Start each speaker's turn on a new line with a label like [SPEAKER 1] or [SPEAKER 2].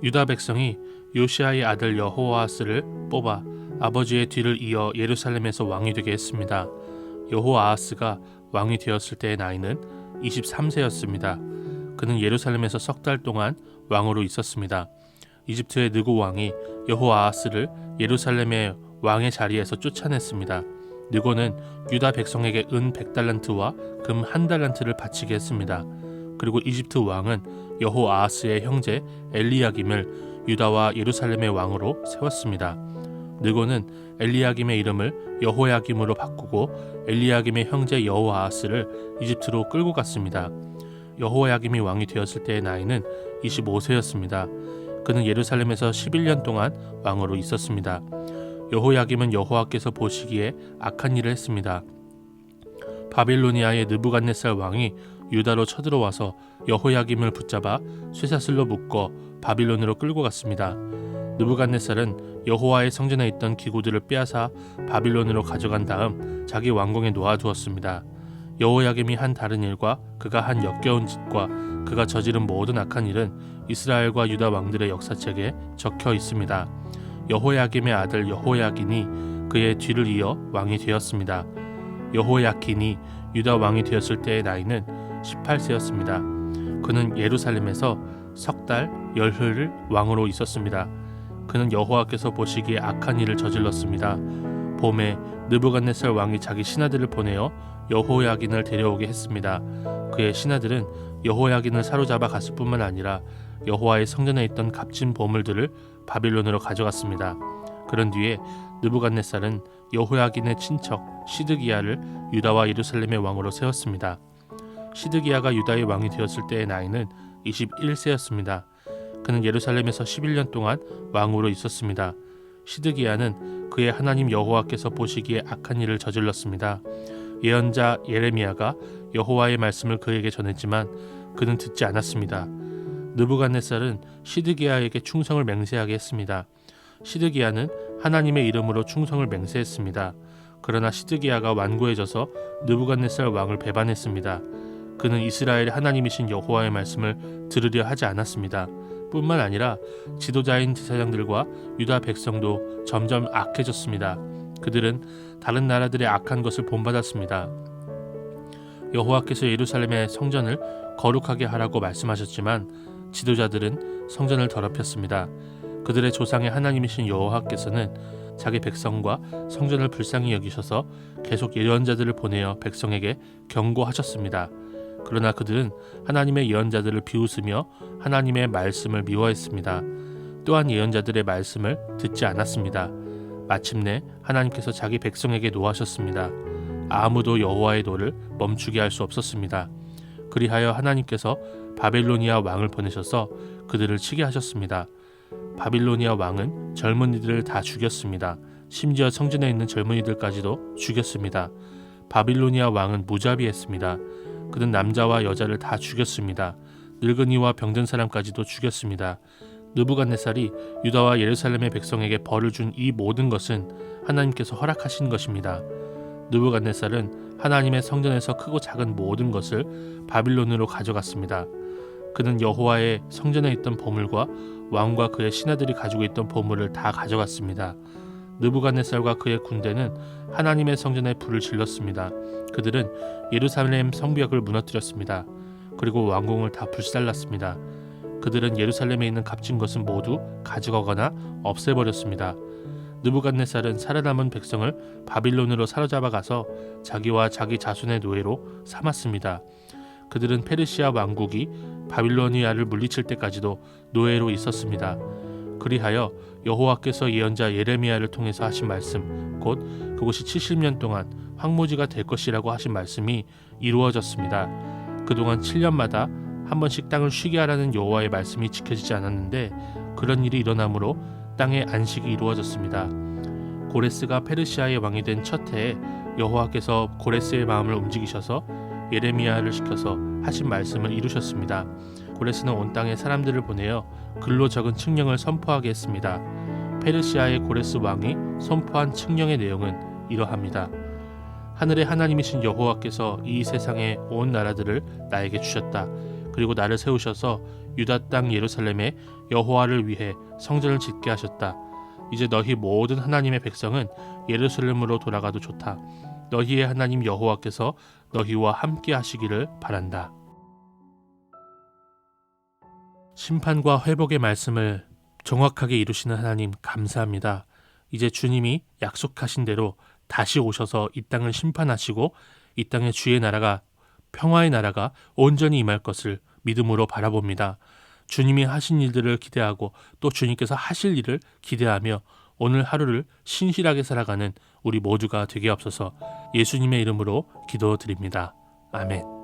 [SPEAKER 1] 유다 백성이 요시아의 아들 여호아하스를 뽑아 아버지의 뒤를 이어 예루살렘에서 왕이 되게 했습니다. 여호아하스가 왕이 되었을 때의 나이는 23세였습니다. 그는 예루살렘에서 석 달 동안 왕으로 있었습니다. 이집트의 느고 왕이 여호아하스를 예루살렘의 왕의 자리에서 쫓아냈습니다. 느고는 유다 백성에게 은 100달란트와 금 1달란트를 바치게 했습니다. 그리고 이집트 왕은 여호아하스의 형제 엘리야김을 유다와 예루살렘의 왕으로 세웠습니다. 느고는 엘리야김의 이름을 여호야김으로 바꾸고 엘리야김의 형제 여호아하스를 이집트로 끌고 갔습니다. 여호야김이 왕이 되었을 때의 나이는 25세였습니다. 그는 예루살렘에서 11년 동안 왕으로 있었습니다. 여호야김은 여호와께서 보시기에 악한 일을 했습니다. 바빌로니아의 느부갓네살 왕이 유다로 쳐들어와서 여호야김을 붙잡아 쇠사슬로 묶어 바빌론으로 끌고 갔습니다. 느부갓네살은 여호와의 성전에 있던 기구들을 빼앗아 바빌론으로 가져간 다음 자기 왕궁에 놓아두었습니다. 여호야김이 한 다른 일과 그가 한 역겨운 짓과 그가 저지른 모든 악한 일은 이스라엘과 유다 왕들의 역사책에 적혀 있습니다. 여호야김의 아들 여호야긴이 그의 뒤를 이어 왕이 되었습니다. 여호야긴이 유다 왕이 되었을 때의 나이는 18세였습니다. 그는 예루살렘에서 석 달 열흘을 왕으로 있었습니다. 그는 여호와께서 보시기에 악한 일을 저질렀습니다. 봄에 느부갓네살 왕이 자기 신하들을 보내어 여호야긴을 데려오게 했습니다. 그의 신하들은 여호야긴을 사로잡아 갔을 뿐만 아니라 여호와의 성전에 있던 값진 보물들을 바빌론으로 가져갔습니다. 그런 뒤에 느부갓네살은 여호야긴의 친척 시드기야를 유다와 예루살렘의 왕으로 세웠습니다. 시드기야가 유다의 왕이 되었을 때의 나이는 21세였습니다. 그는 예루살렘에서 11년 동안 왕으로 있었습니다. 시드기야는 그의 하나님 여호와께서 보시기에 악한 일을 저질렀습니다. 예언자 예레미야가 여호와의 말씀을 그에게 전했지만 그는 듣지 않았습니다. 느부갓네살은 시드기야에게 충성을 맹세하게 했습니다. 시드기야는 하나님의 이름으로 충성을 맹세했습니다. 그러나 시드기야가 완고해져서 느부갓네살 왕을 배반했습니다. 그는 이스라엘의 하나님이신 여호와의 말씀을 들으려 하지 않았습니다. 뿐만 아니라 지도자인 제사장들과 유다 백성도 점점 악해졌습니다. 그들은 다른 나라들의 악한 것을 본받았습니다. 여호와께서 예루살렘의 성전을 거룩하게 하라고 말씀하셨지만 지도자들은 성전을 더럽혔습니다. 그들의 조상의 하나님이신 여호와께서는 자기 백성과 성전을 불쌍히 여기셔서 계속 예언자들을 보내어 백성에게 경고하셨습니다. 그러나 그들은 하나님의 예언자들을 비웃으며 하나님의 말씀을 미워했습니다. 또한 예언자들의 말씀을 듣지 않았습니다. 마침내 하나님께서 자기 백성에게 노하셨습니다. 아무도 여호와의 노를 멈추게 할 수 없었습니다. 그리하여 하나님께서 바빌로니아 왕을 보내셔서 그들을 치게 하셨습니다. 바빌로니아 왕은 젊은이들을 다 죽였습니다. 심지어 성전에 있는 젊은이들까지도 죽였습니다. 바빌로니아 왕은 무자비했습니다. 그는 남자와 여자를 다 죽였습니다. 늙은이와 병든 사람까지도 죽였습니다. 느부갓네살이 유다와 예루살렘의 백성에게 벌을 준 이 모든 것은 하나님께서 허락하신 것입니다. 느부갓네살은 하나님의 성전에서 크고 작은 모든 것을 바빌론으로 가져갔습니다. 그는 여호와의 성전에 있던 보물과 왕과 그의 신하들이 가지고 있던 보물을 다 가져갔습니다. 느부갓네살과 그의 군대는 하나님의 성전에 불을 질렀습니다. 그들은 예루살렘 성벽을 무너뜨렸습니다. 그리고 왕궁을 다 불살랐습니다. 그들은 예루살렘에 있는 값진 것은 모두 가져가거나 없애버렸습니다. 느부갓네살은 살아남은 백성을 바빌론으로 사로잡아 가서 자기와 자기 자손의 노예로 삼았습니다. 그들은 페르시아 왕국이 바빌로니아를 물리칠 때까지도 노예로 있었습니다. 그리하여 여호와께서 예언자 예레미야를 통해서 하신 말씀, 곧 그곳이 70년 동안 황무지가 될 것이라고 하신 말씀이 이루어졌습니다. 그동안 7년마다 한 번씩 땅을 쉬게 하라는 여호와의 말씀이 지켜지지 않았는데 그런 일이 일어나므로 땅의 안식이 이루어졌습니다. 고레스가 페르시아의 왕이 된 첫 해에 여호와께서 고레스의 마음을 움직이셔서 예레미야를 시켜서 하신 말씀을 이루셨습니다. 고레스는 온 땅에 사람들을 보내어 글로 적은 칙령을 선포하게 했습니다. 페르시아의 고레스 왕이 선포한 칙령의 내용은 이러합니다. 하늘의 하나님이신 여호와께서 이 세상의 온 나라들을 나에게 주셨다. 그리고 나를 세우셔서 유다 땅 예루살렘에 여호와를 위해 성전을 짓게 하셨다. 이제 너희 모든 하나님의 백성은 예루살렘으로 돌아가도 좋다. 너희의 하나님 여호와께서 너희와 함께 하시기를 바란다. 심판과 회복의 말씀을 정확하게 이루시는 하나님 감사합니다. 이제 주님이 약속하신 대로 다시 오셔서 이 땅을 심판하시고 이 땅의 주의 나라가 평화의 나라가 온전히 임할 것을 믿음으로 바라봅니다. 주님이 하신 일들을 기대하고 또 주님께서 하실 일을 기대하며 오늘 하루를 신실하게 살아가는 우리 모두가 되게 하옵소서. 예수님의 이름으로 기도드립니다. 아멘.